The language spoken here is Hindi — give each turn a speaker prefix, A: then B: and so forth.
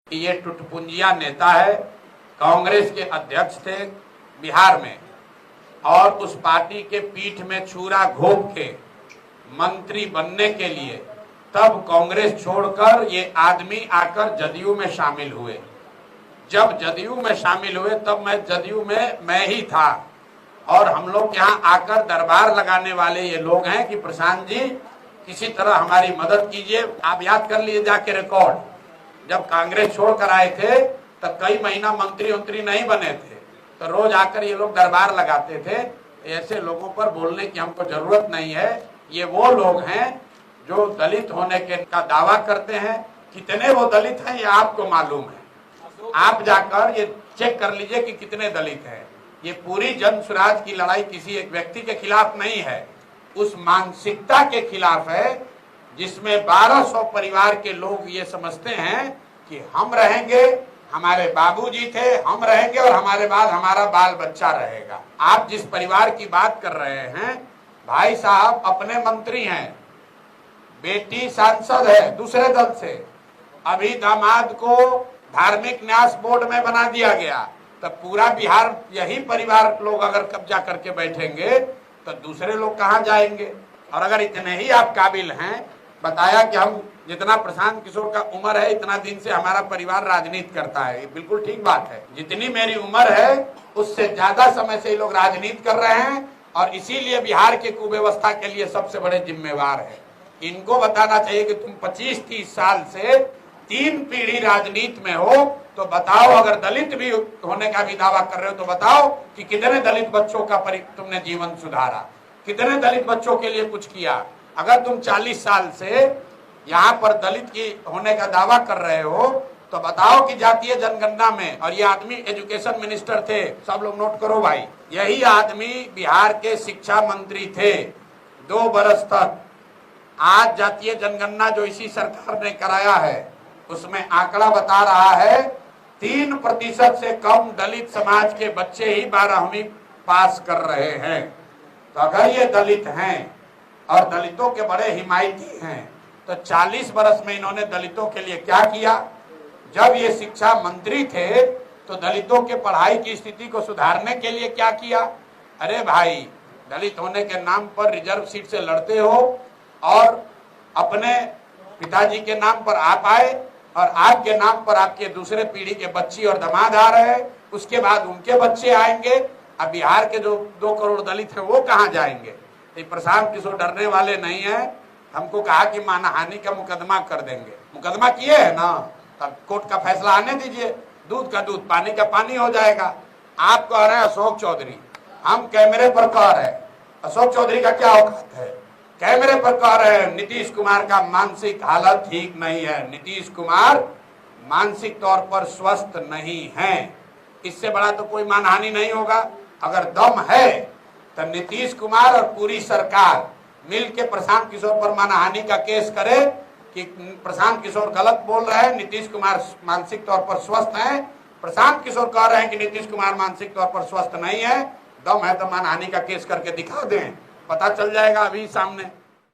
A: ये टुटपुंजिया नेता है, कांग्रेस के अध्यक्ष थे बिहार में, और उस पार्टी के पीठ में छुरा घोंप के मंत्री बनने के लिए तब कांग्रेस छोड़कर ये आदमी आकर जदयू में शामिल हुए। जब जदयू में शामिल हुए तब मैं जदयू में मैं ही था, और हम लोग यहाँ आकर दरबार लगाने वाले ये लोग हैं कि प्रशांत जी किसी तरह हमारी मदद कीजिए। आप याद कर लीजिए जाके रिकॉर्ड, जब कांग्रेस छोड़कर आए थे तब कई महीना मंत्री नहीं बने थे, तो रोज आकर ये लोग दरबार लगाते थे। ऐसे लोगों पर बोलने की हमको जरूरत नहीं है। ये वो लोग हैं जो दलित होने के का दावा करते हैं। कितने वो दलित हैं ये आपको मालूम है, आप जाकर ये चेक कर लीजिए कि कितने दलित हैं। ये पूरी जन स्वराज की लड़ाई किसी एक व्यक्ति के खिलाफ नहीं है, उस मानसिकता के खिलाफ है जिसमें 1200 परिवार के लोग ये समझते हैं कि हम रहेंगे, हमारे बाबूजी थे, हम रहेंगे और हमारे बाद हमारा बाल बच्चा रहेगा। आप जिस परिवार की बात कर रहे हैं, भाई साहब अपने मंत्री हैं, बेटी सांसद है दूसरे दल से, अभी दामाद को धार्मिक न्यास बोर्ड में बना दिया गया, तो पूरा बिहार यही परिवार लोग अगर कब्जा करके बैठेंगे तो दूसरे लोग कहाँ जाएंगे। और अगर इतने ही आप काबिल हैं, बताया कि हम जितना प्रशांत किशोर का उम्र है इतना दिन से हमारा परिवार राजनीति करता है, ये बिल्कुल ठीक बात है। जितनी मेरी उम्र है उससे ज्यादा समय से ये लोग राजनीति कर रहे हैं, और इसीलिए बिहार के कुव्यवस्था के लिए सबसे बड़े जिम्मेवार है। इनको बताना चाहिए कि तुम 25-30 साल से 3 पीढ़ी राजनीति में हो, तो बताओ, अगर दलित भी होने का भी दावा कर रहे हो तो बताओ कि कितने दलित बच्चों का तुमने जीवन सुधारा, कितने दलित बच्चों के लिए कुछ किया। अगर तुम 40 साल से यहाँ पर दलित की होने का दावा कर रहे हो तो बताओ कि जातीय जनगणना में, और ये आदमी एजुकेशन मिनिस्टर थे, सब लोग नोट करो भाई, यही आदमी बिहार के शिक्षा मंत्री थे 2 बरस तक। आज जातीय जनगणना जो इसी सरकार ने कराया है उसमें आंकड़ा बता रहा है 3% से कम दलित समाज के बच्चे ही 12वीं पास कर रहे हैं। तो अगर ये दलित हैं और दलितों के बड़े हिमायती हैं, तो 40 बरस में इन्होंने दलितों के लिए क्या किया। जब ये शिक्षा मंत्री थे तो दलितों के पढ़ाई की स्थिति को सुधारने के लिए क्या किया। अरे भाई, दलित होने के नाम पर रिजर्व सीट से लड़ते हो, और अपने पिताजी के नाम पर आप आए और आपके नाम पर आपके दूसरे पीढ़ी के बच्ची और दामाद आ रहे हैं, उसके बाद उनके बच्चे आएंगे। अब बिहार के जो 2 करोड़ दलित हैं वो कहाँ जाएंगे। तो प्रशांत किशोर डरने वाले नहीं है। हमको कहा कि मानहानि का मुकदमा कर देंगे, मुकदमा किए है ना, तब कोर्ट का फैसला आने दीजिए, दूध का दूध पानी का पानी हो जाएगा। आप कह रहे हैं अशोक चौधरी, हम कैमरे पर कह रहे हैं, अशोक चौधरी का क्या औकात है, कैमरे पर कह रहे हैं नीतीश कुमार का मानसिक हालत ठीक नहीं है, नीतीश कुमार मानसिक तौर पर स्वस्थ नहीं है। इससे बड़ा तो कोई मानहानि नहीं होगा। अगर दम है तो नीतीश कुमार और पूरी सरकार मिल के प्रशांत किशोर पर मानहानि का केस करे कि प्रशांत किशोर गलत बोल रहे हैं, नीतीश कुमार मानसिक तौर पर स्वस्थ हैं। प्रशांत किशोर कह रहे हैं कि नीतीश कुमार मानसिक तौर पर स्वस्थ नहीं है। दम है तो मानहानि का केस करके दिखा दें, पता चल जाएगा अभी सामने।